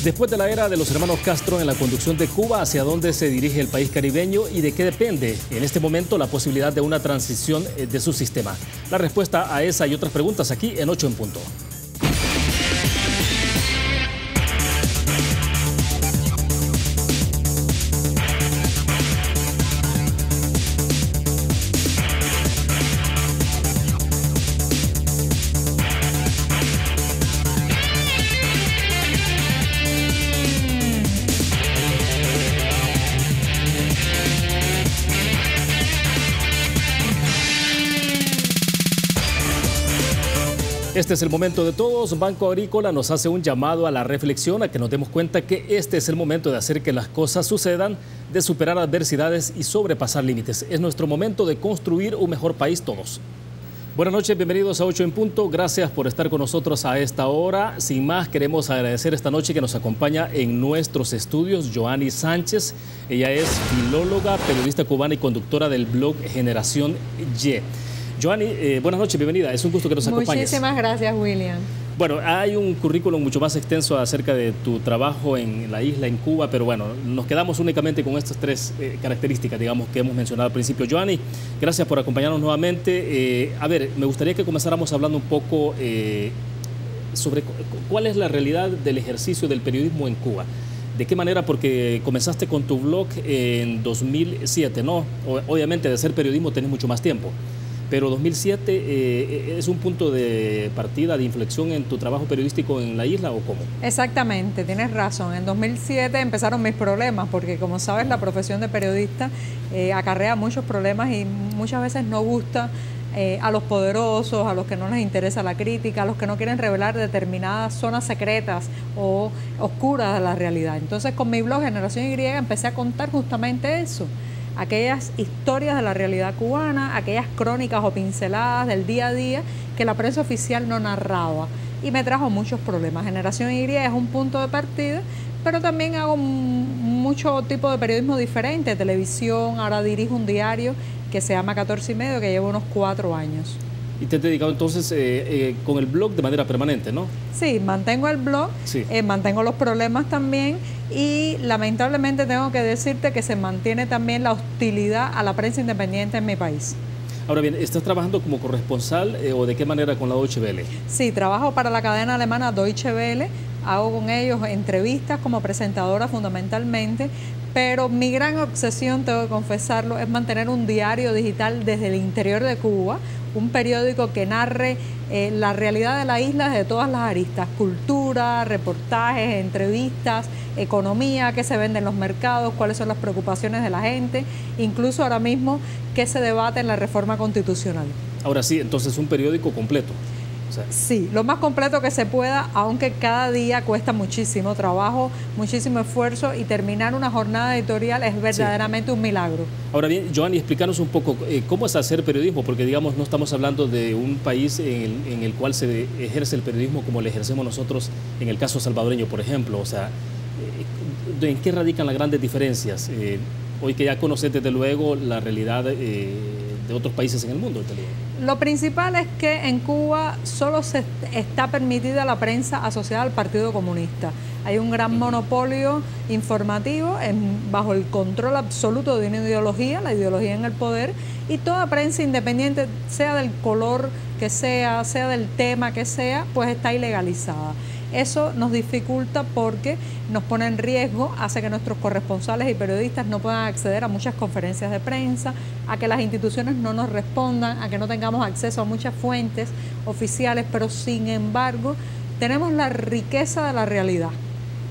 Después de la era de los hermanos Castro en la conducción de Cuba, ¿hacia dónde se dirige el país caribeño y de qué depende en este momento la posibilidad de una transición de su sistema? La respuesta a esa y otras preguntas aquí en 8 en punto. Este es el momento de todos. Banco Agrícola nos hace un llamado a la reflexión, a que nos demos cuenta que este es el momento de hacer que las cosas sucedan, de superar adversidades y sobrepasar límites. Es nuestro momento de construir un mejor país todos. Buenas noches, bienvenidos a 8 en punto. Gracias por estar con nosotros a esta hora. Sin más, queremos agradecer esta noche que nos acompaña en nuestros estudios Joanny Sánchez. Ella es filóloga, periodista cubana y conductora del blog Generación Y. Joanny, buenas noches, bienvenida. Es un gusto que nos acompañes. Muchísimas gracias, William. Bueno, hay un currículum mucho más extenso acerca de tu trabajo en la isla, en Cuba, pero bueno, nos quedamos únicamente con estas tres características, digamos, que hemos mencionado al principio. Joanny, gracias por acompañarnos nuevamente. A ver, me gustaría que comenzáramos hablando un poco sobre cuál es la realidad del ejercicio del periodismo en Cuba. ¿De qué manera? Porque comenzaste con tu blog en 2007, ¿no? Obviamente de hacer periodismo tenés mucho más tiempo. Pero 2007 es un punto de partida, de inflexión en tu trabajo periodístico en la isla, ¿o cómo? Exactamente, tienes razón. En 2007 empezaron mis problemas, porque como sabes, la profesión de periodista acarrea muchos problemas y muchas veces no gusta a los poderosos, a los que no les interesa la crítica, a los que no quieren revelar determinadas zonas secretas o oscuras de la realidad. Entonces, con mi blog Generación Y empecé a contar justamente eso. Aquellas historias de la realidad cubana, aquellas crónicas o pinceladas del día a día que la prensa oficial no narraba, y me trajo muchos problemas. Generación Y es un punto de partida, pero también hago mucho tipo de periodismo diferente, televisión. Ahora dirijo un diario que se llama 14 y medio, que lleva unos 4 años. Y te has dedicado entonces con el blog de manera permanente, ¿no? Sí, mantengo el blog, sí. Mantengo los problemas también, y lamentablemente tengo que decirte que se mantiene también la hostilidad a la prensa independiente en mi país. Ahora bien, ¿estás trabajando como corresponsal o de qué manera con la Deutsche Welle? Sí, trabajo para la cadena alemana Deutsche Welle, hago con ellos entrevistas como presentadora fundamentalmente, pero mi gran obsesión, tengo que confesarlo, es mantener un diario digital desde el interior de Cuba, un periódico que narre la realidad de la isla desde todas las aristas: cultura, reportajes, entrevistas, economía, qué se vende en los mercados, cuáles son las preocupaciones de la gente, incluso ahora mismo qué se debate en la reforma constitucional. Ahora sí, entonces un periódico completo. Sí, lo más completo que se pueda, aunque cada día cuesta muchísimo trabajo, muchísimo esfuerzo, y terminar una jornada editorial es verdaderamente un milagro. Ahora bien, Joanny, explícanos un poco cómo es hacer periodismo, porque digamos no estamos hablando de un país en el cual se ejerce el periodismo como lo ejercemos nosotros en el caso salvadoreño, por ejemplo. O sea, ¿en qué radican las grandes diferencias? Hoy que ya conoces desde luego la realidad de otros países en el mundo. Lo principal es que en Cuba solo está permitida la prensa asociada al Partido Comunista. Hay un gran monopolio informativo bajo el control absoluto de una ideología, la ideología en el poder, y toda prensa independiente, sea del color que sea del tema que sea, pues está ilegalizada. Eso nos dificulta porque nos pone en riesgo, hace que nuestros corresponsales y periodistas no puedan acceder a muchas conferencias de prensa, a que las instituciones no nos respondan, a que no tengamos acceso a muchas fuentes oficiales, pero sin embargo tenemos la riqueza de la realidad.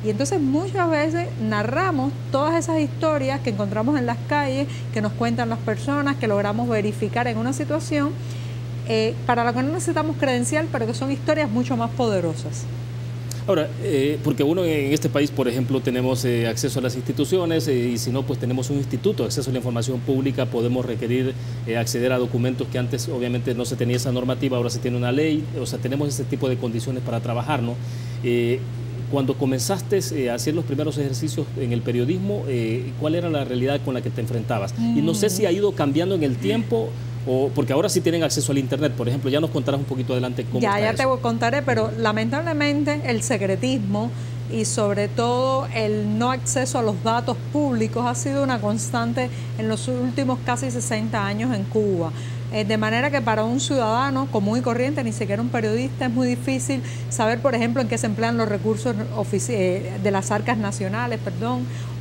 Y entonces muchas veces narramos todas esas historias que encontramos en las calles, que nos cuentan las personas, que logramos verificar en una situación, para lo que no necesitamos credencial, pero que son historias mucho más poderosas. Ahora, porque uno en este país, por ejemplo, tenemos acceso a las instituciones y si no, pues tenemos un instituto de acceso a la información pública, podemos requerir acceder a documentos que antes obviamente no se tenía esa normativa, ahora se tiene una ley, o sea, tenemos ese tipo de condiciones para trabajar, ¿no? Cuando comenzaste a hacer los primeros ejercicios en el periodismo, ¿cuál era la realidad con la que te enfrentabas? Y no sé si ha ido cambiando en el tiempo, porque ahora sí tienen acceso al internet, por ejemplo. Ya nos contarás un poquito adelante cómo está eso. Ya te contaré, pero lamentablemente el secretismo y sobre todo el no acceso a los datos públicos ha sido una constante en los últimos casi 60 años en Cuba. De manera que para un ciudadano común y corriente, ni siquiera un periodista, es muy difícil saber, por ejemplo, en qué se emplean los recursos de las arcas nacionales,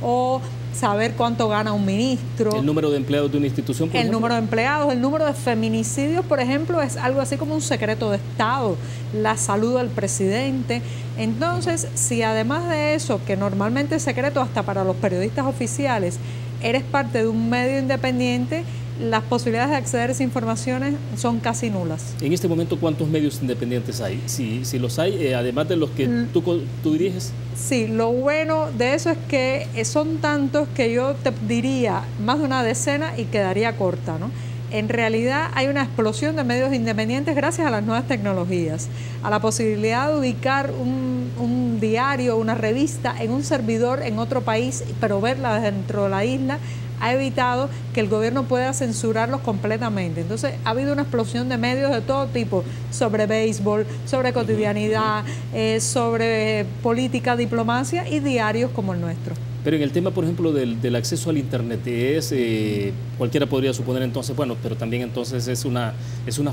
o saber cuánto gana un ministro. El número de empleados de una institución, por ejemplo. El número de empleados, el número de feminicidios, por ejemplo, es algo así como un secreto de Estado. La salud del presidente. Entonces, si además de eso, que normalmente es secreto hasta para los periodistas oficiales, eres parte de un medio independiente, las posibilidades de acceder a esas informaciones son casi nulas. En este momento, ¿cuántos medios independientes hay? Si los hay, además de los que tú diriges. Sí, lo bueno de eso es que son tantos que yo te diría más de una decena y quedaría corta, ¿no? En realidad hay una explosión de medios independientes gracias a las nuevas tecnologías, a la posibilidad de ubicar un diario, una revista en un servidor en otro país, pero verla dentro de la isla, ha evitado que el gobierno pueda censurarlos completamente. Entonces ha habido una explosión de medios de todo tipo, sobre béisbol, sobre cotidianidad, sobre política, diplomacia y diarios como el nuestro. Pero en el tema, por ejemplo, del acceso al Internet, cualquiera podría suponer entonces, bueno, pero también entonces es una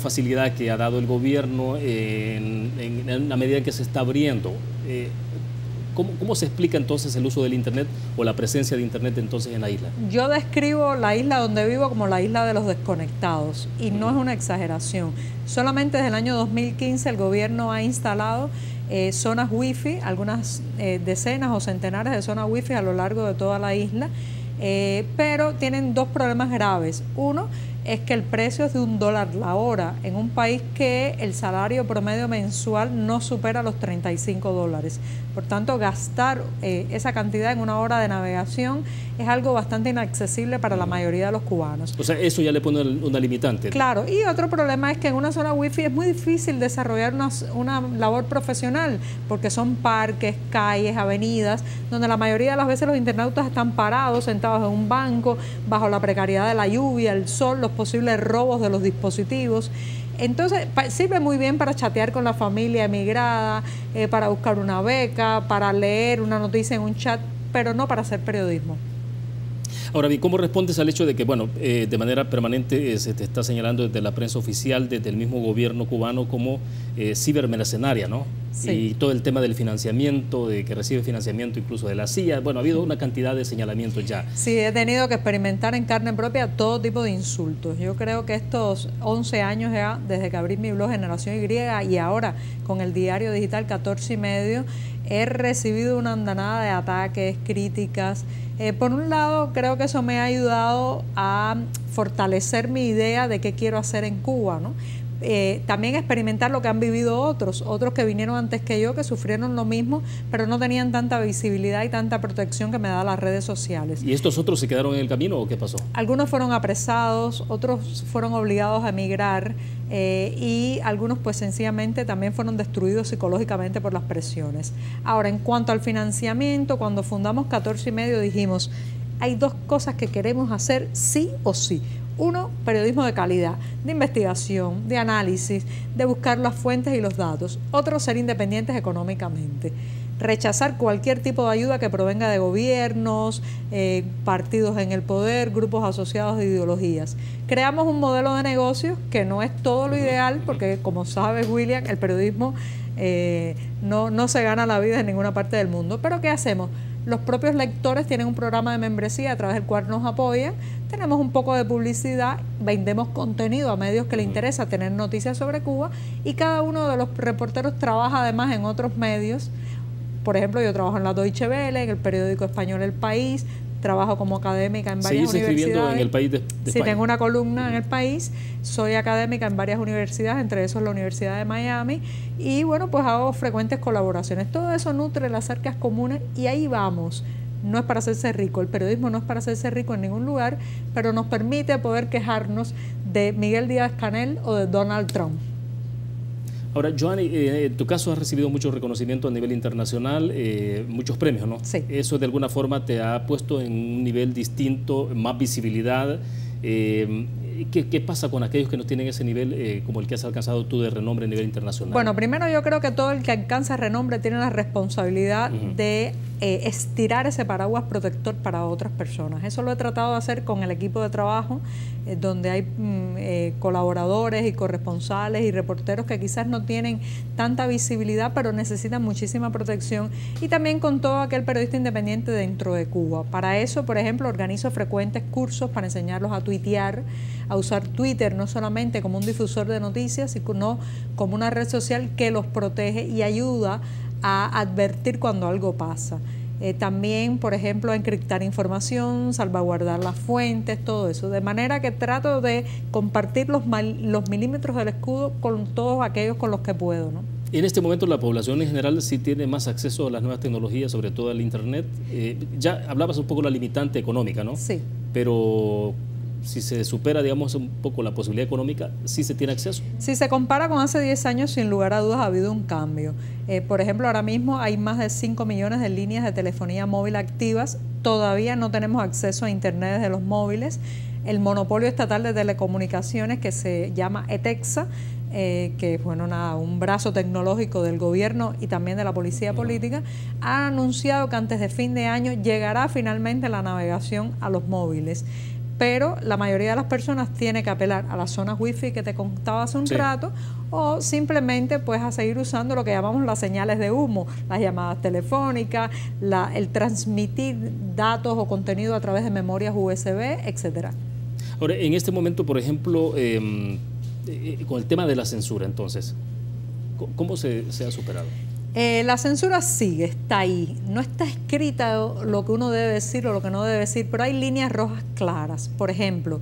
facilidad que ha dado el gobierno en la medida en que se está abriendo. ¿Cómo se explica entonces el uso del Internet o la presencia de Internet entonces en la isla? Yo describo la isla donde vivo como la isla de los desconectados y no es una exageración. Solamente desde el año 2015 el gobierno ha instalado zonas wifi, algunas decenas o centenares de zonas wifi a lo largo de toda la isla, pero tienen dos problemas graves. Uno es que el precio es de $1 la hora en un país que el salario promedio mensual no supera los $35. Por tanto, gastar esa cantidad en una hora de navegación es algo bastante inaccesible para la mayoría de los cubanos. O sea, eso ya le pone una limitante. Claro, y otro problema es que en una zona wifi es muy difícil desarrollar una labor profesional, porque son parques, calles, avenidas, donde la mayoría de las veces los internautas están parados, sentados en un banco, bajo la precariedad de la lluvia, el sol, los posibles robos de los dispositivos. Entonces sirve muy bien para chatear con la familia emigrada, para buscar una beca, para leer una noticia en un chat, pero no para hacer periodismo. Ahora bien, ¿cómo respondes al hecho de que, bueno, de manera permanente se te está señalando desde la prensa oficial, desde el mismo gobierno cubano como cibermercenaria, ¿no? Sí. Y todo el tema del financiamiento, de que recibe financiamiento incluso de la CIA. Bueno, ha habido una cantidad de señalamientos ya. Sí, he tenido que experimentar en carne propia todo tipo de insultos. Yo creo que estos 11 años ya, desde que abrí mi blog Generación Y y ahora con el diario digital 14 y medio, he recibido una andanada de ataques, críticas. Por un lado, creo que eso me ha ayudado a fortalecer mi idea de qué quiero hacer en Cuba, ¿no? También experimentar lo que han vivido otros que vinieron antes que yo, que sufrieron lo mismo, pero no tenían tanta visibilidad y tanta protección que me dan las redes sociales. ¿Y estos otros se quedaron en el camino o qué pasó? Algunos fueron apresados, otros fueron obligados a emigrar y algunos pues sencillamente también fueron destruidos psicológicamente por las presiones. Ahora, en cuanto al financiamiento, cuando fundamos 14 y medio dijimos, hay dos cosas que queremos hacer sí o sí. Uno, periodismo de calidad, de investigación, de análisis, de buscar las fuentes y los datos. Otro, ser independientes económicamente. Rechazar cualquier tipo de ayuda que provenga de gobiernos, partidos en el poder, grupos asociados de ideologías. Creamos un modelo de negocios que no es todo lo ideal, porque como sabes, William, el periodismo no se gana la vida en ninguna parte del mundo. Pero ¿qué hacemos? Los propios lectores tienen un programa de membresía a través del cual nos apoyan, tenemos un poco de publicidad, vendemos contenido a medios que les interesa tener noticias sobre Cuba y cada uno de los reporteros trabaja además en otros medios. Por ejemplo, yo trabajo en la Deutsche Welle, en el periódico español El País, trabajo como académica en varias universidades. ¿Seguís escribiendo en El País de España? Sí, tengo una columna en El País, soy académica en varias universidades, entre esos la Universidad de Miami, y bueno, pues hago frecuentes colaboraciones. Todo eso nutre las arcas comunes y ahí vamos. No es para hacerse rico, el periodismo no es para hacerse rico en ningún lugar, pero nos permite poder quejarnos de Miguel Díaz-Canel o de Donald Trump. Ahora, Joanny, en tu caso has recibido mucho reconocimiento a nivel internacional, muchos premios, ¿no? Sí. ¿Eso de alguna forma te ha puesto en un nivel distinto, más visibilidad? ¿Qué pasa con aquellos que no tienen ese nivel como el que has alcanzado tú de renombre a nivel internacional? Bueno, primero yo creo que todo el que alcanza renombre tiene la responsabilidad de estirar ese paraguas protector para otras personas. Eso lo he tratado de hacer con el equipo de trabajo, donde hay colaboradores y corresponsales y reporteros que quizás no tienen tanta visibilidad, pero necesitan muchísima protección, y también con todo aquel periodista independiente dentro de Cuba. Para eso, por ejemplo, organizo frecuentes cursos para enseñarlos a tuitear, a usar Twitter no solamente como un difusor de noticias, sino como una red social que los protege y ayuda a advertir cuando algo pasa. También, por ejemplo, a encriptar información, salvaguardar las fuentes, todo eso. De manera que trato de compartir los milímetros del escudo con todos aquellos con los que puedo, ¿no? En este momento la población en general sí tiene más acceso a las nuevas tecnologías, sobre todo al Internet. Ya hablabas un poco de la limitante económica, ¿no? Sí. Pero si se supera, digamos, un poco la posibilidad económica, ¿sí se tiene acceso? Si se compara con hace 10 años, sin lugar a dudas ha habido un cambio. Por ejemplo, ahora mismo hay más de 5 millones de líneas de telefonía móvil activas. Todavía no tenemos acceso a Internet desde los móviles. El monopolio estatal de telecomunicaciones, que se llama ETEXA, que es un brazo tecnológico del gobierno y también de la policía política, ha anunciado que antes de fin de año llegará finalmente la navegación a los móviles. Pero la mayoría de las personas tiene que apelar a las zonas wifi que te contaba hace un rato, o simplemente pues a seguir usando lo que llamamos las señales de humo, las llamadas telefónicas, el transmitir datos o contenido a través de memorias USB, etcétera. Ahora, en este momento, por ejemplo, con el tema de la censura, entonces, ¿cómo se ha superado? La censura sigue, está ahí. No está escrita lo que uno debe decir o lo que no debe decir, pero hay líneas rojas claras. Por ejemplo,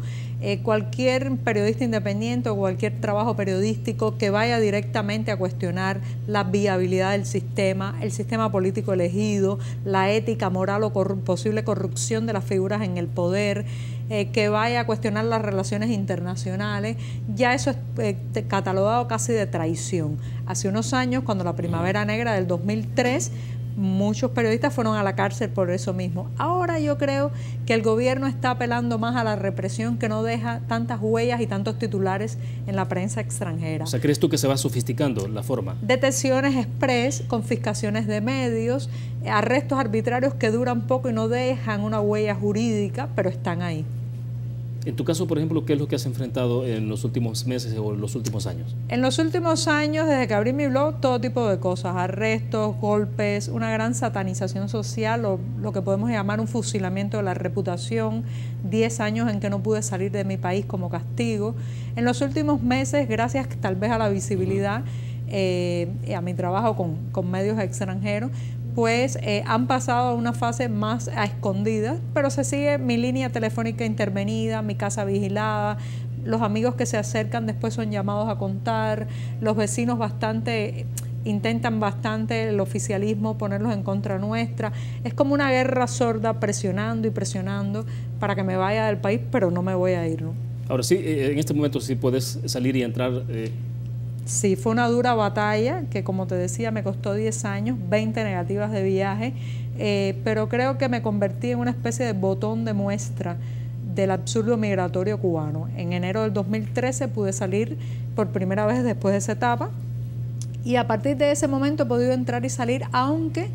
cualquier periodista independiente o cualquier trabajo periodístico que vaya directamente a cuestionar la viabilidad del sistema, el sistema político elegido, la ética, moral o posible corrupción de las figuras en el poder, que vaya a cuestionar las relaciones internacionales, ya eso es catalogado casi de traición. Hace unos años, cuando la Primavera Negra del 2003, muchos periodistas fueron a la cárcel por eso mismo. Ahora yo creo que el gobierno está apelando más a la represión, que no deja tantas huellas y tantos titulares en la prensa extranjera. O sea, ¿crees tú que se va sofisticando la forma? Detenciones express, confiscaciones de medios, arrestos arbitrarios que duran poco y no dejan una huella jurídica, pero están ahí. En tu caso, por ejemplo, ¿qué es lo que has enfrentado en los últimos meses o en los últimos años? En los últimos años, desde que abrí mi blog, todo tipo de cosas, arrestos, golpes, una gran satanización social, o lo que podemos llamar un fusilamiento de la reputación, 10 años en que no pude salir de mi país como castigo. En los últimos meses, gracias tal vez a la visibilidad, a mi trabajo con medios extranjeros, pues han pasado a una fase más a escondidas, pero se sigue mi línea telefónica intervenida, mi casa vigilada, los amigos que se acercan después son llamados a contar, los vecinos intentan bastante el oficialismo ponerlos en contra nuestra. Es como una guerra sorda, presionando y presionando para que me vaya del país, pero no me voy a ir, ¿no? Ahora sí, en este momento sí puedes salir y entrar. Sí, fue una dura batalla que, como te decía, me costó 10 años, 20 negativas de viaje, pero creo que me convertí en una especie de botón de muestra del absurdo migratorio cubano. En enero del 2013 pude salir por primera vez después de esa etapa, y a partir de ese momento he podido entrar y salir, aunque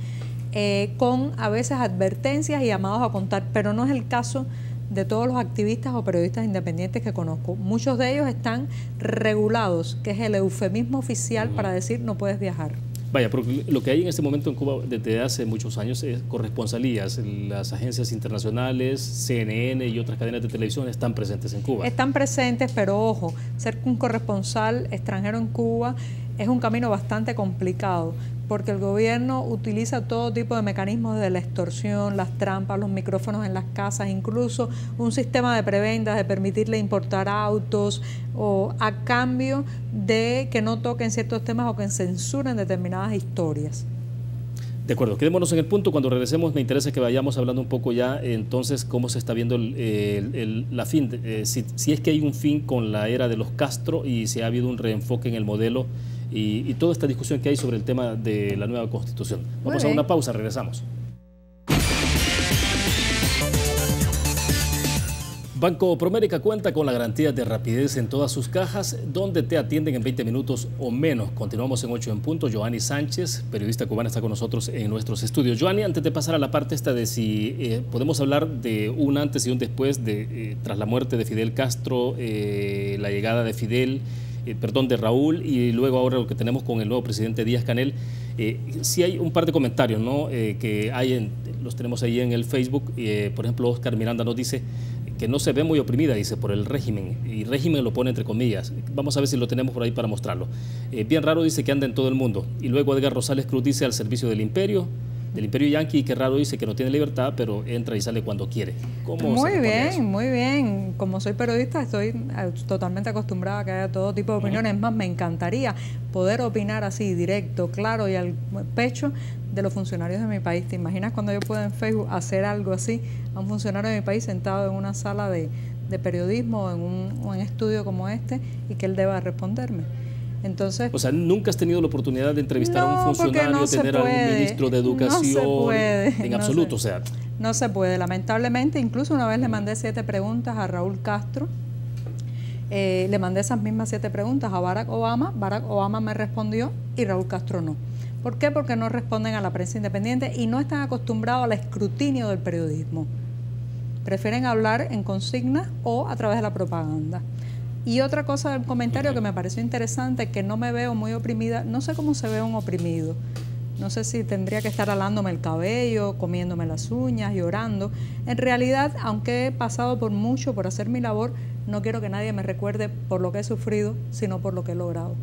con a veces advertencias y llamados a contar, pero no es el caso de todos los activistas o periodistas independientes que conozco. Muchos de ellos están regulados, que es el eufemismo oficial para decir no puedes viajar. Vaya, porque lo que hay en este momento en Cuba desde hace muchos años es corresponsalías. Las agencias internacionales, CNN y otras cadenas de televisión están presentes en Cuba. Están presentes, pero ojo, ser un corresponsal extranjero en Cuba es un camino bastante complicado, porque el gobierno utiliza todo tipo de mecanismos de la extorsión, las trampas, los micrófonos en las casas, incluso un sistema de prebendas, de permitirle importar autos, o a cambio de que no toquen ciertos temas o que censuren determinadas historias. De acuerdo, quedémonos en el punto. Cuando regresemos me interesa que vayamos hablando un poco ya entonces cómo se está viendo la fin, si es que hay un fin con la era de los Castro y si ha habido un reenfoque en el modelo y toda esta discusión que hay sobre el tema de la nueva Constitución. Vamos a una pausa, regresamos. Banco Promérica cuenta con la garantía de rapidez en todas sus cajas, donde te atienden en 20 minutos o menos. Continuamos en 8 en punto. Joanny Sánchez, periodista cubana, está con nosotros en nuestros estudios. Joanny, antes de pasar a la parte esta de si podemos hablar de un antes y un después tras la muerte de Fidel Castro, la llegada de de Raúl, y luego ahora lo que tenemos con el nuevo presidente Díaz-Canel. Sí hay un par de comentarios, ¿no? Que los tenemos ahí en el Facebook. Por ejemplo, Oscar Miranda nos dice que no se ve muy oprimida, dice, por el régimen, y régimen lo pone entre comillas. Vamos a ver si lo tenemos por ahí para mostrarlo. Bien raro, dice, que anda en todo el mundo. Y luego Edgar Rosales Cruz dice, al servicio del imperio yanqui, que raro, dice que no tiene libertad, pero entra y sale cuando quiere. Muy bien, muy bien. Como soy periodista, estoy totalmente acostumbrada a que haya todo tipo de opiniones. Es más, me encantaría poder opinar así, directo, claro y al pecho de los funcionarios de mi país. ¿Te imaginas cuando yo pueda en Facebook hacer algo así a un funcionario de mi país sentado en una sala de periodismo o en un estudio como este, y que él deba responderme? Entonces, o sea, ¿nunca has tenido la oportunidad de entrevistar a un funcionario, tener a algún ministro de educación? No se puede. En absoluto, o sea. No se puede, lamentablemente. Incluso una vez le mandé 7 preguntas a Raúl Castro. Le mandé esas mismas 7 preguntas a Barack Obama. Barack Obama me respondió y Raúl Castro no. ¿Por qué? Porque no responden a la prensa independiente y no están acostumbrados al escrutinio del periodismo. Prefieren hablar en consignas o a través de la propaganda. Y otra cosa del comentario que me pareció interesante, que no me veo muy oprimida. No sé cómo se ve un oprimido. No sé si tendría que estar alándome el cabello, comiéndome las uñas, llorando. En realidad, aunque he pasado por mucho por hacer mi labor, no quiero que nadie me recuerde por lo que he sufrido, sino por lo que he logrado.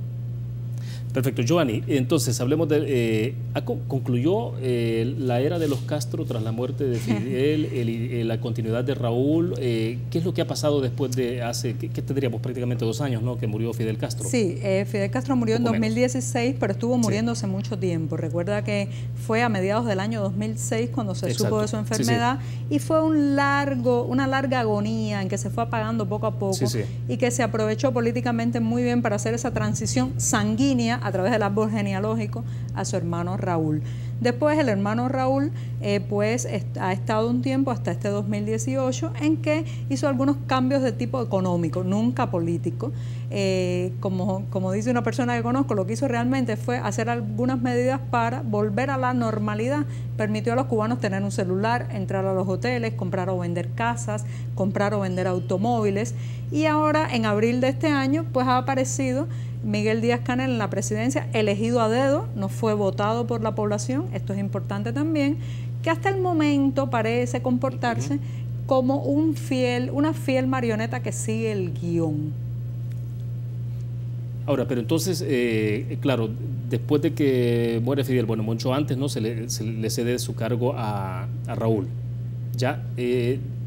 Perfecto, Joanny. Entonces, hablemos de... ¿concluyó la era de los Castro tras la muerte de Fidel, la continuidad de Raúl? ¿Qué es lo que ha pasado después de ¿qué tendríamos? Prácticamente 2 años, ¿no?, que murió Fidel Castro. Sí, Fidel Castro murió en 2016, pero estuvo muriéndose mucho tiempo. Recuerda que fue a mediados del año 2006 cuando se supo de su enfermedad, y fue una larga agonía en que se fue apagando poco a poco y que se aprovechó políticamente muy bien para hacer esa transición sanguínea a través del árbol genealógico a su hermano Raúl. Después el hermano Raúl pues ha estado un tiempo hasta este 2018 en que hizo algunos cambios de tipo económico, nunca político. Como dice una persona que conozco, lo que hizo realmente fue hacer algunas medidas para volver a la normalidad. Permitió a los cubanos tener un celular, entrar a los hoteles, comprar o vender casas, comprar o vender automóviles. Y ahora, en abril de este año, pues ha aparecido Miguel Díaz-Canel en la presidencia, elegido a dedo, no fue votado por la población, esto es importante también, que hasta el momento parece comportarse como una fiel marioneta que sigue el guión. Ahora, pero entonces, claro, después de que muere Fidel, bueno, mucho antes, ¿no?, se le cede su cargo a Raúl. Ya,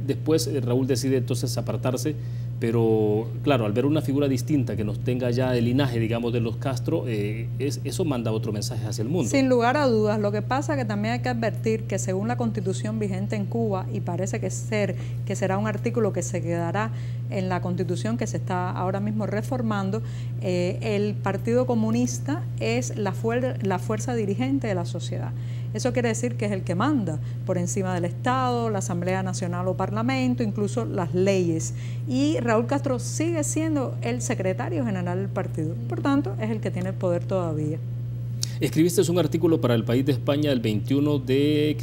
después Raúl decide entonces apartarse. Pero, claro, al ver una figura distinta que nos tenga ya el linaje, digamos, de los Castro, eso manda otro mensaje hacia el mundo. Sin lugar a dudas. Lo que pasa es que también hay que advertir que según la Constitución vigente en Cuba, y parece que será un artículo que se quedará en la Constitución que se está ahora mismo reformando, el Partido Comunista es la fuerza dirigente de la sociedad. Eso quiere decir que es el que manda por encima del Estado, la Asamblea Nacional o Parlamento, incluso las leyes. Y Raúl Castro sigue siendo el secretario general del partido. Por tanto, es el que tiene el poder todavía. Escribiste un artículo para El País de España el 21 de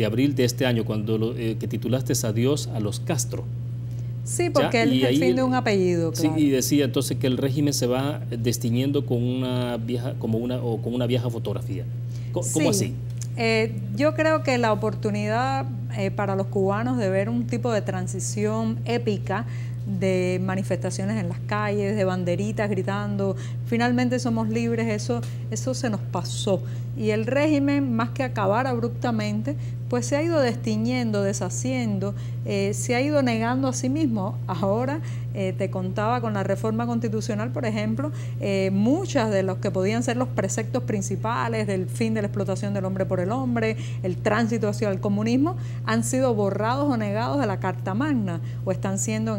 abril de este año, que titulaste Adiós a los Castro. Sí, porque él es el fin de un apellido, claro. Sí, y decía entonces que el régimen se va destiñendo con una vieja fotografía. ¿Cómo así? Yo creo que la oportunidad para los cubanos de ver un tipo de transición épica, de manifestaciones en las calles, de banderitas gritando, finalmente somos libres, eso se nos pasó. Y el régimen, más que acabar abruptamente, pues se ha ido destiñendo, deshaciendo, se ha ido negando a sí mismo. Ahora te contaba con la reforma constitucional, por ejemplo, muchas de los que podían ser los preceptos principales del fin de la explotación del hombre por el hombre, el tránsito hacia el comunismo, han sido borrados o negados de la Carta Magna, o están siendo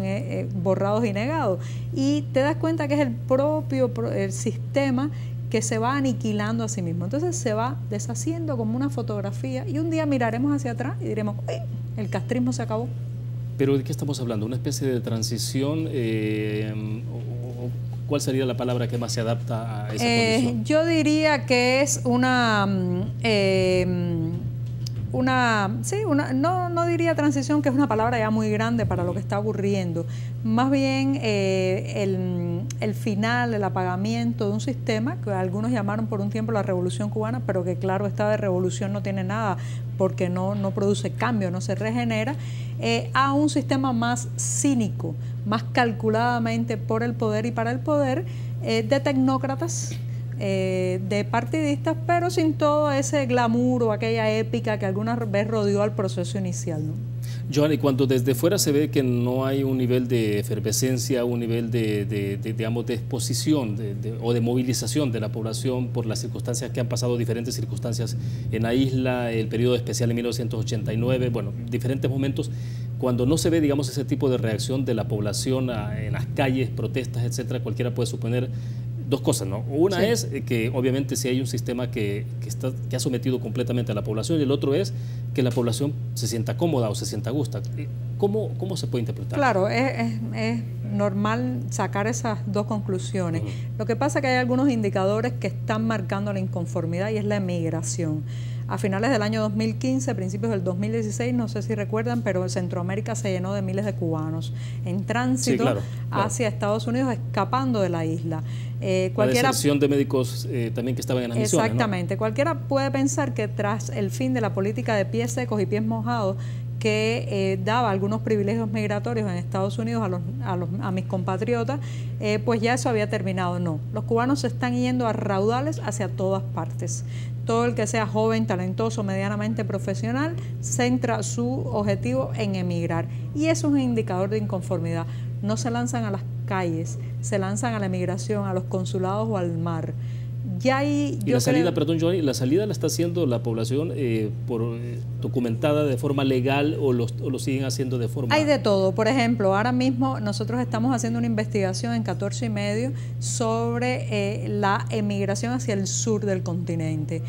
borrados y negados. Y te das cuenta que es el propio sistema que se va aniquilando a sí mismo. Entonces se va deshaciendo como una fotografía y un día miraremos hacia atrás y diremos, el castrismo se acabó. ¿Pero de qué estamos hablando? ¿Una especie de transición? ¿Cuál sería la palabra que más se adapta a esa condición? Yo diría que es no diría transición, que es una palabra ya muy grande para lo que está ocurriendo. Más bien el final, el apagamiento de un sistema que algunos llamaron por un tiempo la Revolución Cubana, pero que claro, esta de revolución no tiene nada porque no produce cambio, no se regenera, a un sistema más cínico, más calculadamente por el poder y para el poder, de tecnócratas, de partidistas, pero sin todo ese glamour o aquella épica que alguna vez rodeó al proceso inicial, ¿no? Joan, y cuando desde fuera se ve que no hay un nivel de efervescencia, un nivel digamos, de exposición o de movilización de la población por las circunstancias que han pasado, diferentes circunstancias en la isla, el periodo especial en 1989, bueno, diferentes momentos, cuando no se ve, digamos, ese tipo de reacción de la población en las calles, protestas, etcétera, cualquiera puede suponer dos cosas, ¿no? Una es que obviamente si hay un sistema que ha sometido completamente a la población, y el otro es que la población se sienta cómoda o se sienta a gusto. ¿Cómo se puede interpretar? Claro, es normal sacar esas dos conclusiones. Lo que pasa es que hay algunos indicadores que están marcando la inconformidad y es la emigración. A finales del año 2015, principios del 2016, no sé si recuerdan, pero Centroamérica se llenó de miles de cubanos en tránsito hacia Estados Unidos, escapando de la isla. La deserción de médicos también que estaban en las misiones, exactamente, ¿no? Cualquiera puede pensar que tras el fin de la política de pies secos y pies mojados, que daba algunos privilegios migratorios en Estados Unidos a mis compatriotas, pues ya eso había terminado. No, los cubanos se están yendo a raudales hacia todas partes. Todo el que sea joven, talentoso, medianamente profesional, centra su objetivo en emigrar. Y eso es un indicador de inconformidad. No se lanzan a las calles, se lanzan a la emigración, a los consulados o al mar. Ya ahí, y la salida, perdón, Johnny, la salida la está haciendo la población documentada de forma legal o lo siguen haciendo de forma... Hay de todo. Por ejemplo, ahora mismo nosotros estamos haciendo una investigación en 14 y medio sobre la emigración hacia el sur del continente.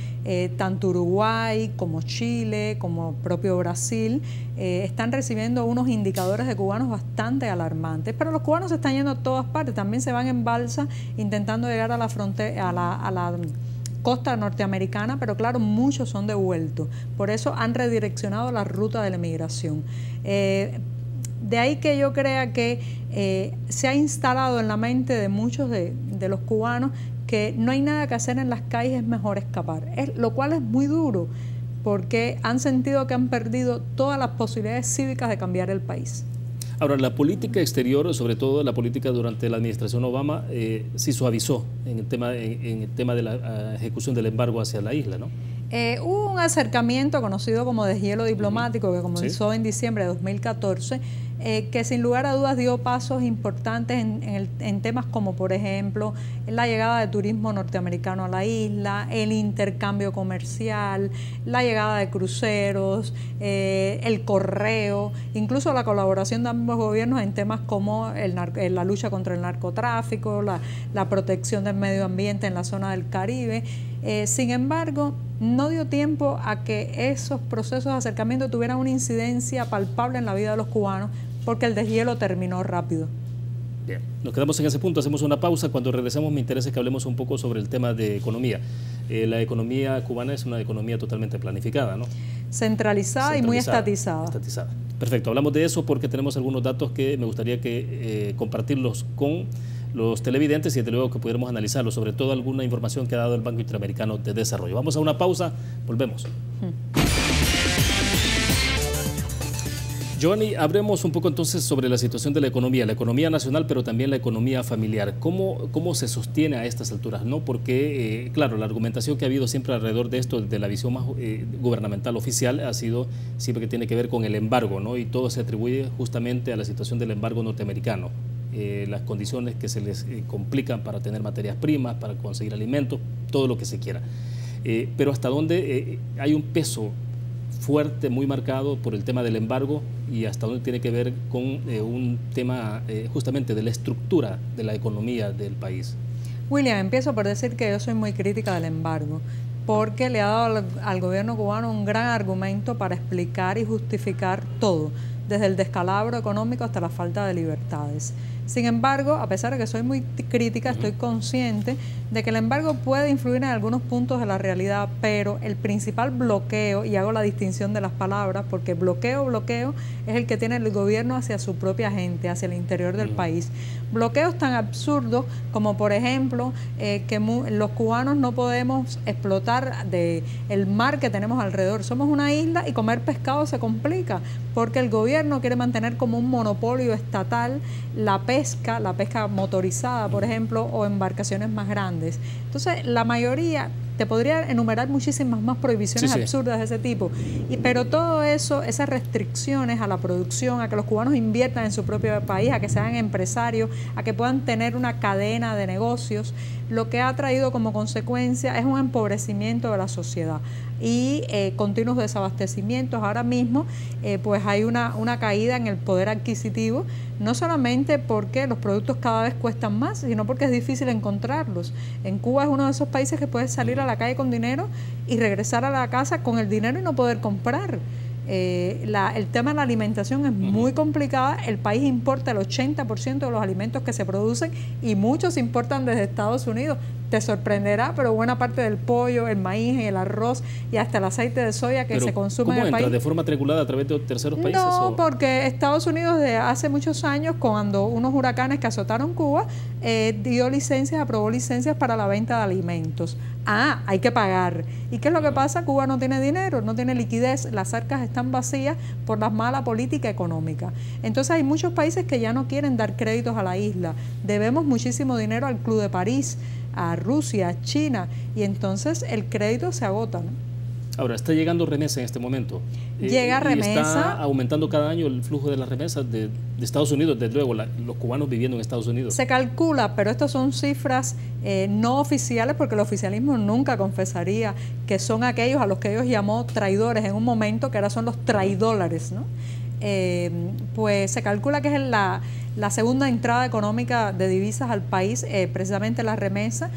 Tanto Uruguay como Chile, como propio Brasil, están recibiendo unos indicadores de cubanos bastante alarmantes. Pero los cubanos se están yendo a todas partes. También se van en balsa intentando llegar a la frontera, a la costa norteamericana, pero claro, muchos son devueltos. Por eso han redireccionado la ruta de la migración. De ahí que yo crea que se ha instalado en la mente de muchos de los cubanos que no hay nada que hacer en las calles, es mejor escapar. Lo cual es muy duro, porque han sentido que han perdido todas las posibilidades cívicas de cambiar el país. Ahora, la política exterior, sobre todo la política durante la administración Obama, sí suavizó en el tema de la ejecución del embargo hacia la isla, ¿no? Hubo un acercamiento conocido como deshielo diplomático que comenzó en diciembre de 2014, que sin lugar a dudas dio pasos importantes en temas como, por ejemplo, la llegada de turismo norteamericano a la isla, el intercambio comercial, la llegada de cruceros, el correo, incluso la colaboración de ambos gobiernos en temas como la lucha contra el narcotráfico, la protección del medio ambiente en la zona del Caribe. Sin embargo, no dio tiempo a que esos procesos de acercamiento tuvieran una incidencia palpable en la vida de los cubanos, porque el deshielo terminó rápido. Bien, nos quedamos en ese punto, hacemos una pausa. Cuando regresemos me interesa que hablemos un poco sobre el tema de economía. La economía cubana es una economía totalmente planificada, ¿no? Centralizada y muy estatizada. Perfecto, hablamos de eso porque tenemos algunos datos que me gustaría compartirlos con los televidentes y desde luego que pudiéramos analizarlos, sobre todo alguna información que ha dado el Banco Interamericano de Desarrollo. Vamos a una pausa, volvemos. Johnny, hablemos un poco entonces sobre la situación de la economía nacional, pero también la economía familiar. ¿Cómo se sostiene a estas alturas? ¿No? Porque, claro, la argumentación que ha habido siempre alrededor de esto, de la visión más gubernamental oficial, ha sido siempre que tiene que ver con el embargo, ¿no? Y todo se atribuye justamente a la situación del embargo norteamericano. Las condiciones que se les complican para tener materias primas, para conseguir alimentos, todo lo que se quiera. Pero hasta dónde hay un peso fuerte, muy marcado por el tema del embargo y hasta dónde tiene que ver con un tema justamente de la estructura de la economía del país. William, empiezo por decir que yo soy muy crítica del embargo, porque le ha dado al gobierno cubano un gran argumento para explicar y justificar todo. desde el descalabro económico hasta la falta de libertades. Sin embargo, a pesar de que soy muy crítica, estoy consciente de que el embargo puede influir en algunos puntos de la realidad, pero el principal bloqueo, y hago la distinción de las palabras, porque bloqueo es el que tiene el gobierno hacia su propia gente, hacia el interior del país. Bloqueos tan absurdos como, por ejemplo, que los cubanos no podemos explotar el mar que tenemos alrededor. Somos una isla y comer pescado se complica, porque el gobierno quiere mantener como un monopolio estatal la pesca motorizada, por ejemplo, o embarcaciones más grandes. Entonces, la mayoría, te podría enumerar muchísimas más prohibiciones absurdas de ese tipo, pero todo eso, esas restricciones a la producción, a que los cubanos inviertan en su propio país, a que sean empresarios, a que puedan tener una cadena de negocios, lo que ha traído como consecuencia es un empobrecimiento de la sociedad y continuos desabastecimientos. Ahora mismo pues hay una caída en el poder adquisitivo, no solamente porque los productos cada vez cuestan más, sino porque es difícil encontrarlos. En Cuba es uno de esos países que puedes salir a la calle con dinero y regresar a la casa con el dinero y no poder comprar. El tema de la alimentación es muy complicada. El país importa el 80% de los alimentos que se producen y muchos se importan desde Estados Unidos. Te sorprenderá, pero buena parte del pollo, el maíz, el arroz y hasta el aceite de soya que se consume en el país. ¿Cómo entra? ¿De forma triangulada a través de terceros países? No, porque Estados Unidos de hace muchos años, cuando unos huracanes que azotaron Cuba, aprobó licencias para la venta de alimentos. Hay que pagar. ¿Y qué es lo que pasa? Cuba no tiene dinero, no tiene liquidez, las arcas están vacías por la mala política económica. Entonces hay muchos países que ya no quieren dar créditos a la isla. Debemos muchísimo dinero al Club de París, a Rusia, a China, y entonces el crédito se agota, ¿no? Ahora, está llegando remesa en este momento. Llega remesa. Está aumentando cada año el flujo de las remesas de Estados Unidos, desde luego, los cubanos viviendo en Estados Unidos. Se calcula, pero estas son cifras no oficiales, porque el oficialismo nunca confesaría que son aquellos a los que ellos llamó traidores en un momento, que ahora son los traidólares, ¿no? Pues se calcula que es la segunda entrada económica de divisas al país, precisamente la remesa.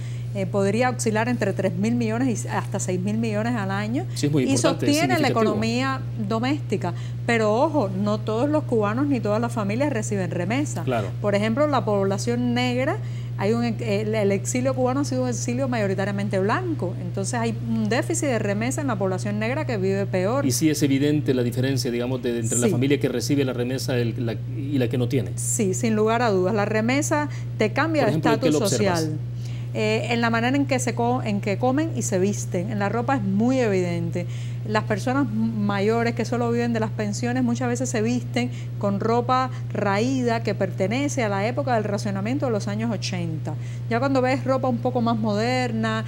Podría oscilar entre 3.000 millones y hasta 6.000 millones al año, sí, es muy y sostiene la economía doméstica. Pero ojo, no todos los cubanos ni todas las familias reciben remesa. Claro. Por ejemplo, la población negra, el exilio cubano ha sido un exilio mayoritariamente blanco, entonces hay un déficit de remesa en la población negra que vive peor. Y sí es evidente la diferencia, digamos, entre la familia que recibe la remesa y la que no tiene. Sí, sin lugar a dudas. La remesa te cambia de estatus social. En la manera en que comen y se visten. En la ropa es muy evidente. Las personas mayores que solo viven de las pensiones muchas veces se visten con ropa raída que pertenece a la época del racionamiento de los años 80. Ya cuando ves ropa un poco más moderna,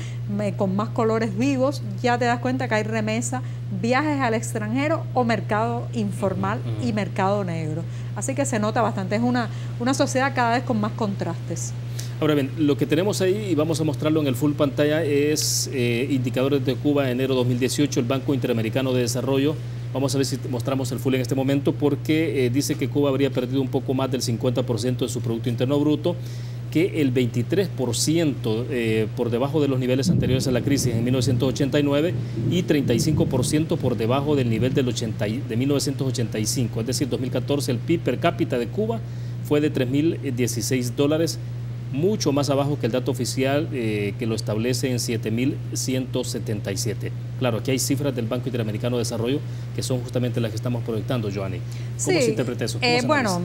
con más colores vivos, ya te das cuenta que hay remesa, viajes al extranjero o mercado informal y mercado negro. Así que se nota bastante. Es una sociedad cada vez con más contrastes. Ahora bien, lo que tenemos ahí, y vamos a mostrarlo en el full pantalla, es indicadores de Cuba enero 2018, el Banco Interamericano de Desarrollo. Vamos a ver si mostramos el full en este momento, porque dice que Cuba habría perdido un poco más del 50% de su Producto Interno Bruto, que el 23% por debajo de los niveles anteriores a la crisis en 1989 y 35% por debajo del nivel de 1985. Es decir, 2014 el PIB per cápita de Cuba fue de $3.016, mucho más abajo que el dato oficial que lo establece en 7.177. Claro, aquí hay cifras del Banco Interamericano de Desarrollo que son justamente las que estamos proyectando, Joanny. ¿Cómo se interpreta eso? Bueno,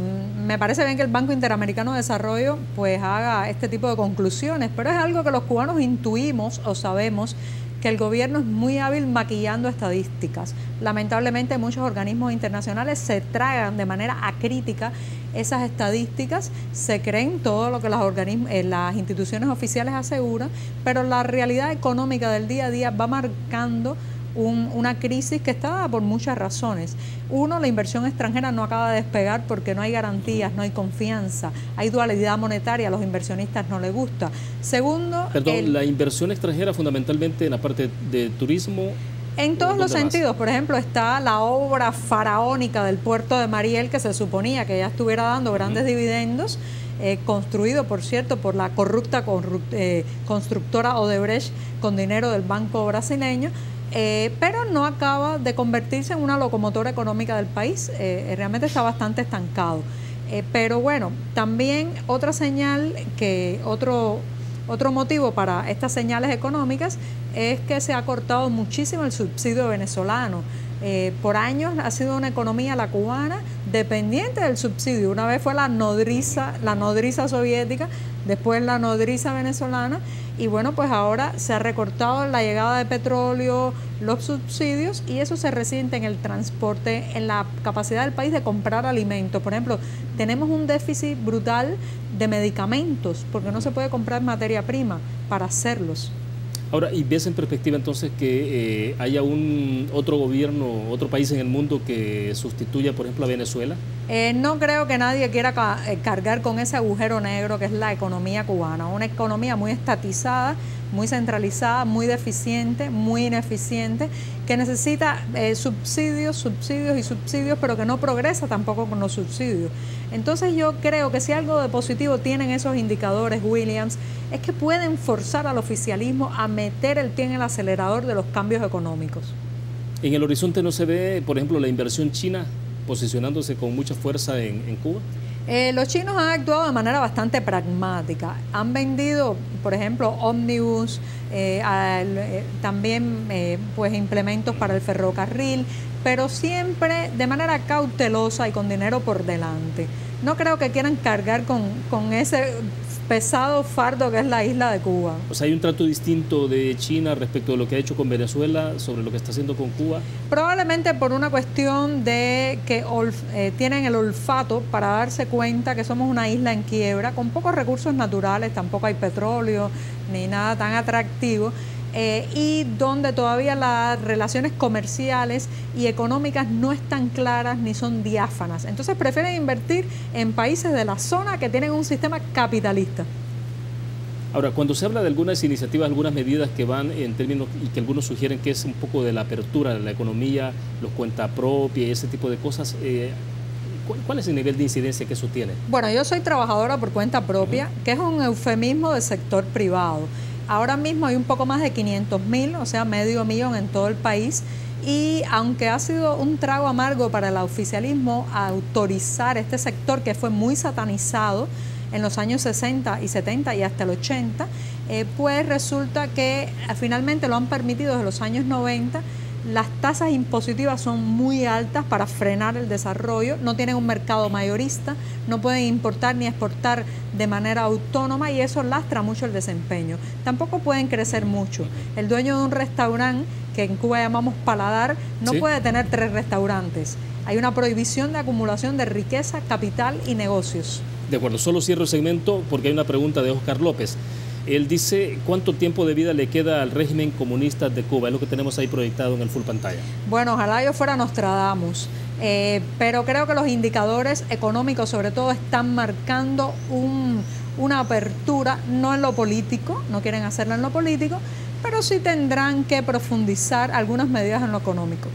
me parece bien que el Banco Interamericano de Desarrollo pues haga este tipo de conclusiones, pero es algo que los cubanos intuimos o sabemos, que el gobierno es muy hábil maquillando estadísticas. Lamentablemente muchos organismos internacionales se tragan de manera acrítica esas estadísticas, se creen todo lo que las instituciones oficiales aseguran, pero la realidad económica del día a día va marcando una crisis que está dada por muchas razones. Uno, la inversión extranjera no acaba de despegar porque no hay garantías, no hay confianza, hay dualidad monetaria, a los inversionistas no les gusta. Segundo... Perdón, la inversión extranjera fundamentalmente en la parte de turismo... En todos los sentidos. Por ejemplo, está la obra faraónica del puerto de Mariel, que se suponía que ya estuviera dando grandes dividendos, construido, por cierto, por la corrupta constructora Odebrecht con dinero del banco brasileño. pero no acaba de convertirse en una locomotora económica del país. Realmente está bastante estancado. Pero bueno, también otra señal, otro motivo para estas señales económicas es que se ha cortado muchísimo el subsidio venezolano. Por años ha sido una economía, la cubana, dependiente del subsidio. Una vez fue la nodriza soviética, después la nodriza venezolana, y bueno, pues ahora se ha recortado la llegada de petróleo, los subsidios, y eso se resiente en el transporte, en la capacidad del país de comprar alimentos. Por ejemplo, tenemos un déficit brutal de medicamentos, porque no se puede comprar materia prima para hacerlos. Ahora, ¿y ves en perspectiva entonces que haya otro gobierno, otro país en el mundo que sustituya, por ejemplo, a Venezuela? No creo que nadie quiera cargar con ese agujero negro que es la economía cubana. Una economía muy estatizada, muy centralizada, muy deficiente, muy ineficiente, que necesita subsidios, pero que no progresa tampoco con los subsidios. Entonces yo creo que si algo de positivo tienen esos indicadores, Williams, es que pueden forzar al oficialismo a meter el pie en el acelerador de los cambios económicos. ¿En el horizonte no se ve, por ejemplo, la inversión china posicionándose con mucha fuerza en Cuba? Los chinos han actuado de manera bastante pragmática. Han vendido, por ejemplo, ómnibus, también pues implementos para el ferrocarril, pero siempre de manera cautelosa y con dinero por delante. No creo que quieran cargar con ese pesado fardo que es la isla de Cuba. O sea, ¿hay un trato distinto de China respecto de lo que ha hecho con Venezuela sobre lo que está haciendo con Cuba? Probablemente por una cuestión de que tienen el olfato para darse cuenta que somos una isla en quiebra, con pocos recursos naturales, tampoco hay petróleo ni nada tan atractivo, y donde todavía las relaciones comerciales y económicas no están claras ni son diáfanas. Entonces prefieren invertir en países de la zona que tienen un sistema capitalista. Ahora, cuando se habla de algunas iniciativas, algunas medidas que van en términos y que algunos sugieren que es un poco de la apertura de la economía, los cuenta propia y ese tipo de cosas, ¿cuál es el nivel de incidencia que eso tiene? Bueno, yo soy trabajadora por cuenta propia, que es un eufemismo del sector privado. Ahora mismo hay un poco más de 500.000, o sea, medio millón en todo el país, y aunque ha sido un trago amargo para el oficialismo autorizar este sector que fue muy satanizado en los años 60 y 70 y hasta el 80, pues resulta que finalmente lo han permitido desde los años 90. Las tasas impositivas son muy altas para frenar el desarrollo, no tienen un mercado mayorista, no pueden importar ni exportar de manera autónoma y eso lastra mucho el desempeño. Tampoco pueden crecer mucho. El dueño de un restaurante, que en Cuba llamamos paladar, no puede tener 3 restaurantes. Hay una prohibición de acumulación de riqueza, capital y negocios. De acuerdo, solo cierro el segmento porque hay una pregunta de Oscar López. Él dice, ¿cuánto tiempo de vida le queda al régimen comunista de Cuba? Es lo que tenemos ahí proyectado en el full pantalla. Bueno, ojalá yo fuera Nostradamus, pero creo que los indicadores económicos sobre todo están marcando una apertura, no en lo político, no quieren hacerlo en lo político, pero sí tendrán que profundizar algunas medidas en lo económico.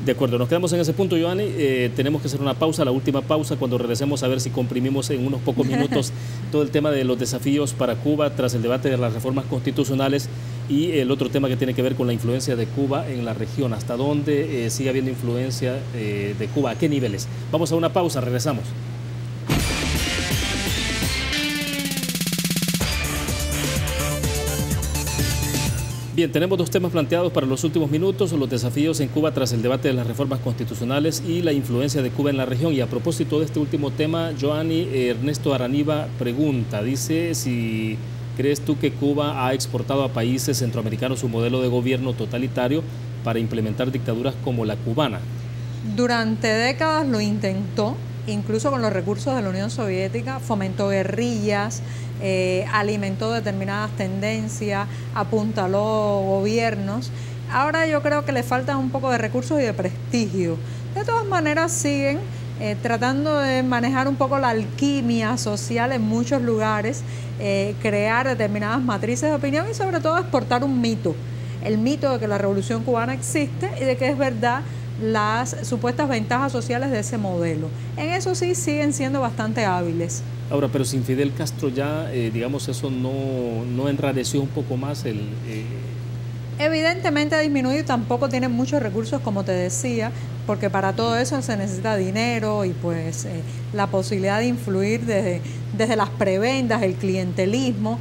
De acuerdo, nos quedamos en ese punto, Joanny. Tenemos que hacer una pausa, la última pausa, cuando regresemos a ver si comprimimos en unos pocos minutos todo el tema de los desafíos para Cuba tras el debate de las reformas constitucionales y el otro tema que tiene que ver con la influencia de Cuba en la región. ¿Hasta dónde sigue habiendo influencia de Cuba? ¿A qué niveles? Vamos a una pausa, regresamos. Bien, tenemos 2 temas planteados para los últimos minutos, los desafíos en Cuba tras el debate de las reformas constitucionales y la influencia de Cuba en la región. Y a propósito de este último tema, Joanny, Ernesto Araniva pregunta, dice, si crees tú que Cuba ha exportado a países centroamericanos un modelo de gobierno totalitario para implementar dictaduras como la cubana. Durante décadas lo intentó, incluso con los recursos de la Unión Soviética, fomentó guerrillas, alimentó determinadas tendencias, apuntaló gobiernos. Ahora yo creo que le falta un poco de recursos y de prestigio. De todas maneras siguen tratando de manejar un poco la alquimia social en muchos lugares, crear determinadas matrices de opinión y sobre todo exportar un mito, el mito de que la revolución cubana existe y de que es verdad las supuestas ventajas sociales de ese modelo. En eso sí siguen siendo bastante hábiles. Ahora, pero sin Fidel Castro ya, digamos, eso no enrareció un poco más Evidentemente ha disminuido y tampoco tienen muchos recursos, como te decía, porque para todo eso se necesita dinero y pues la posibilidad de influir desde las prebendas, el clientelismo,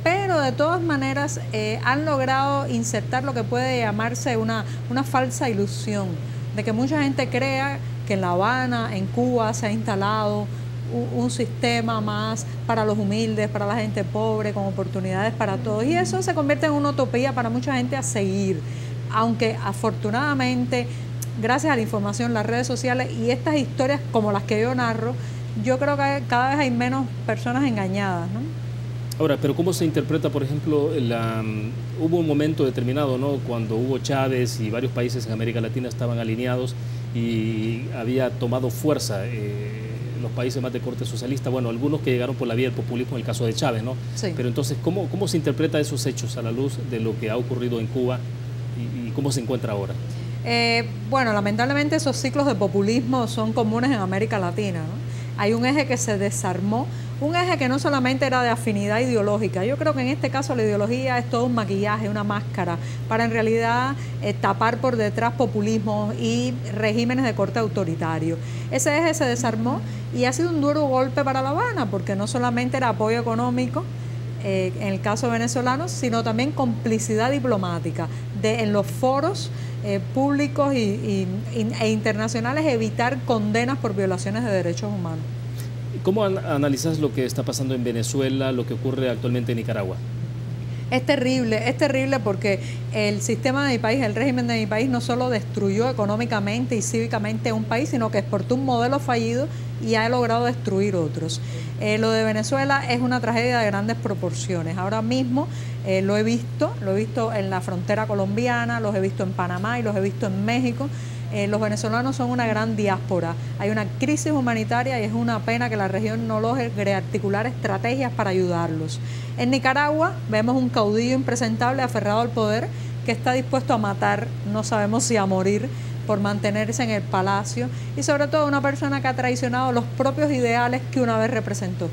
pero de todas maneras han logrado insertar lo que puede llamarse una falsa ilusión, de que mucha gente crea que en La Habana, en Cuba, se ha instalado un sistema más para los humildes, para la gente pobre, con oportunidades para todos. Y eso se convierte en una utopía para mucha gente a seguir. Aunque afortunadamente, gracias a la información, las redes sociales y estas historias como las que yo narro, yo creo que cada vez hay menos personas engañadas, ¿no? Ahora, pero ¿cómo se interpreta, por ejemplo, hubo un momento determinado, ¿no?, cuando Hugo Chávez y varios países en América Latina estaban alineados y había tomado fuerza los países más de corte socialista, bueno, algunos que llegaron por la vía del populismo, en el caso de Chávez, ¿no? Sí. Pero entonces, ¿cómo se interpreta esos hechos a la luz de lo que ha ocurrido en Cuba y cómo se encuentra ahora? Bueno, lamentablemente esos ciclos de populismo son comunes en América Latina, ¿no? Hay un eje que se desarmó, un eje que no solamente era de afinidad ideológica. Yo creo que en este caso la ideología es todo un maquillaje, una máscara, para en realidad tapar por detrás populismo y regímenes de corte autoritario. Ese eje se desarmó y ha sido un duro golpe para La Habana, porque no solamente era apoyo económico, en el caso venezolano, sino también complicidad diplomática en los foros públicos e internacionales, evitar condenas por violaciones de derechos humanos. ¿Cómo analizas lo que está pasando en Venezuela, lo que ocurre actualmente en Nicaragua? Es terrible porque el sistema de mi país, el régimen de mi país no solo destruyó económicamente y cívicamente un país, sino que exportó un modelo fallido y ha logrado destruir otros. Lo de Venezuela es una tragedia de grandes proporciones. Ahora mismo lo he visto en la frontera colombiana, los he visto en Panamá y los he visto en México. Los venezolanos son una gran diáspora. Hay una crisis humanitaria y es una pena que la región no logre articular estrategias para ayudarlos. En Nicaragua vemos un caudillo impresentable aferrado al poder que está dispuesto a matar, no sabemos si a morir, por mantenerse en el palacio, y sobre todo una persona que ha traicionado los propios ideales que una vez representó.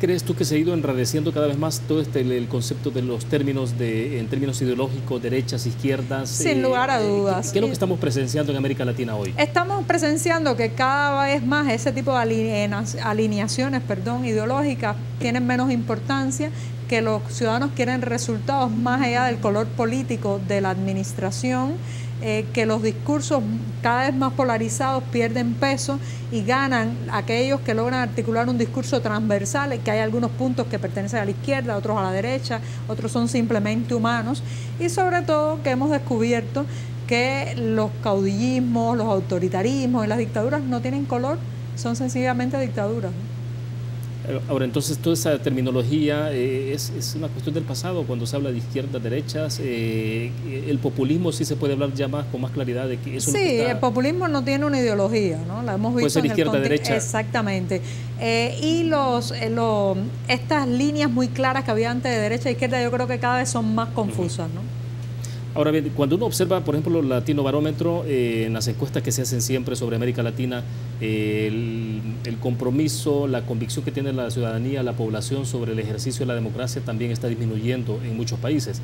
¿Crees tú que se ha ido enrareciendo cada vez más todo el concepto de los términos en términos ideológicos, derechas, izquierdas? Sin lugar a dudas. ¿Qué es lo que estamos presenciando en América Latina hoy? Estamos presenciando que cada vez más ese tipo de alineaciones ideológicas tienen menos importancia, que los ciudadanos quieren resultados más allá del color político de la administración, que los discursos cada vez más polarizados pierden peso y ganan aquellos que logran articular un discurso transversal, que hay algunos puntos que pertenecen a la izquierda, otros a la derecha, otros son simplemente humanos, y sobre todo que hemos descubierto que los caudillismos, los autoritarismos y las dictaduras no tienen color, son sencillamente dictaduras. Ahora, entonces, toda esa terminología es una cuestión del pasado, cuando se habla de izquierdas, derechas, el populismo sí se puede hablar ya más con más claridad de que eso sí, es lo que está... el populismo no tiene una ideología, ¿no? La hemos visto puede ser en izquierda, derecha. Exactamente. Y estas líneas muy claras que había antes de derecha e izquierda, yo creo que cada vez son más confusas, ¿no? Ahora bien, cuando uno observa, por ejemplo, el Latino Barómetro, en las encuestas que se hacen siempre sobre América Latina, el compromiso, la convicción que tiene la ciudadanía, la población sobre el ejercicio de la democracia también está disminuyendo en muchos países.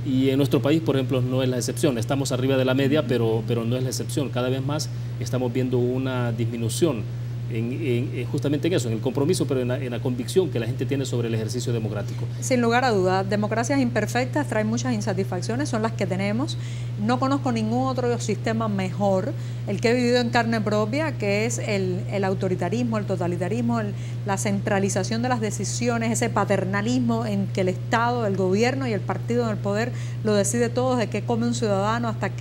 Y en nuestro país, por ejemplo, no es la excepción. Estamos arriba de la media, pero no es la excepción. Cada vez más estamos viendo una disminución justamente en eso, en el compromiso, pero en la convicción que la gente tiene sobre el ejercicio democrático. Sin lugar a dudas, democracias imperfectas traen muchas insatisfacciones, son las que tenemos. No conozco ningún otro sistema mejor, el que he vivido en carne propia, que es el autoritarismo, el totalitarismo, la centralización de las decisiones, ese paternalismo en que el Estado, el gobierno y el partido en el poder lo decide todo, de qué come un ciudadano hasta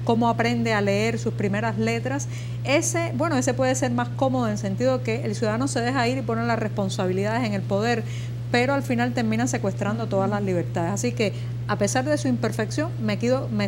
cómo aprende a leer sus primeras letras. Ese puede ser más cómodo en el sentido que el ciudadano se deja ir y pone las responsabilidades en el poder, pero al final termina secuestrando todas las libertades. Así que, a pesar de su imperfección, me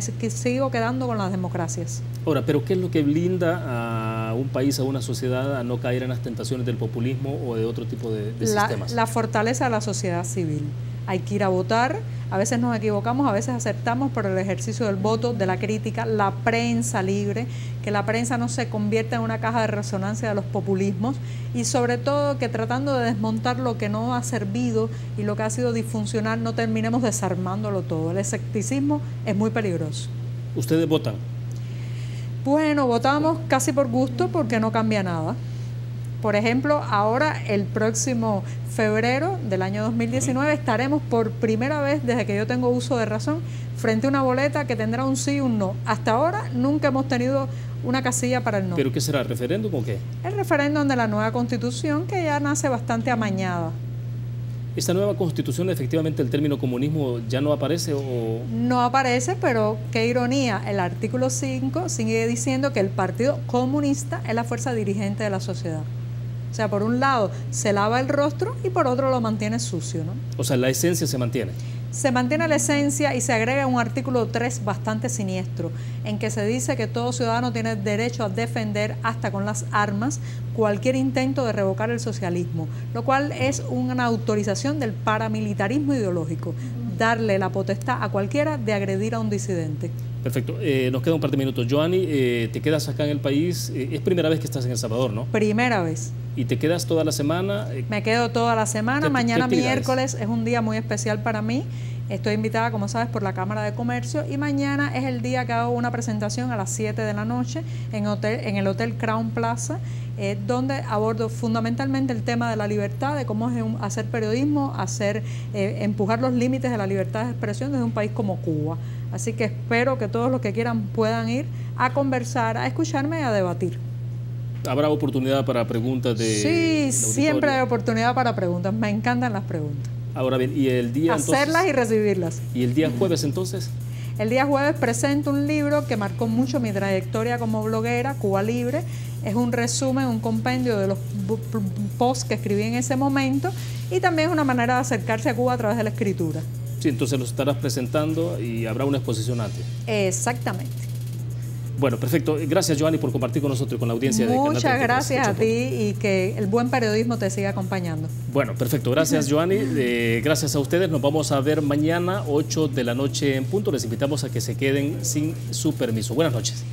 sigo quedando con las democracias. Ahora, ¿pero qué es lo que blinda a un país, a una sociedad, a no caer en las tentaciones del populismo o de otro tipo de sistemas? La fortaleza de la sociedad civil. Hay que ir a votar, A veces nos equivocamos, a veces acertamos, por el ejercicio del voto, de la crítica, la prensa libre, que la prensa no se convierta en una caja de resonancia de los populismos y sobre todo que tratando de desmontar lo que no ha servido y lo que ha sido disfuncional no terminemos desarmándolo todo. El escepticismo es muy peligroso. ¿Ustedes votan? Bueno, votamos casi por gusto porque no cambia nada. Por ejemplo, ahora el próximo febrero del año 2019 estaremos por primera vez desde que yo tengo uso de razón frente a una boleta que tendrá un sí y un no. Hasta ahora nunca hemos tenido una casilla para el no. ¿Pero qué será? ¿Referéndum o qué? El referéndum de la nueva Constitución, que ya nace bastante amañada. ¿Esta nueva Constitución, efectivamente, el término comunismo ya no aparece o...? No aparece, pero qué ironía, el artículo 5 sigue diciendo que el Partido Comunista es la fuerza dirigente de la sociedad. O sea, por un lado se lava el rostro y por otro lo mantiene sucio, ¿no? O sea, la esencia se mantiene. Se mantiene la esencia y se agrega un artículo 3 bastante siniestro, en que se dice que todo ciudadano tiene derecho a defender hasta con las armas cualquier intento de revocar el socialismo, lo cual es una autorización del paramilitarismo ideológico, darle la potestad a cualquiera de agredir a un disidente. Perfecto. Nos queda un par de minutos. Joanny, te quedas acá en el país. Es primera vez que estás en El Salvador, ¿no? Primera vez. ¿Y te quedas toda la semana? Me quedo toda la semana. Mañana miércoles es un día muy especial para mí. Estoy invitada, como sabes, por la Cámara de Comercio y mañana es el día que hago una presentación a las 7 de la noche en el Hotel Crown Plaza, donde abordo fundamentalmente el tema de la libertad, de cómo es hacer periodismo, empujar los límites de la libertad de expresión desde un país como Cuba. Así que espero que todos los que quieran puedan ir a conversar, a escucharme y a debatir. ¿Habrá oportunidad para preguntas de...? Sí, siempre hay oportunidad para preguntas. Me encantan las preguntas. Ahora bien, ¿y el día hacerlas entonces, y recibirlas? ¿Y el día jueves entonces? El día jueves presento un libro que marcó mucho mi trayectoria como bloguera, Cuba Libre. Es un resumen, un compendio de los posts que escribí en ese momento y también es una manera de acercarse a Cuba a través de la escritura. Sí, entonces lo estarás presentando y habrá una exposición antes. Exactamente. Bueno, perfecto. Gracias, Joanny, por compartir con nosotros y con la audiencia de Canal 33. Muchas gracias a ti y que el buen periodismo te siga acompañando. Bueno, perfecto. Gracias, Joanny. Gracias a ustedes. Nos vamos a ver mañana, 8 de la noche en punto. Les invitamos a que se queden sin su permiso. Buenas noches.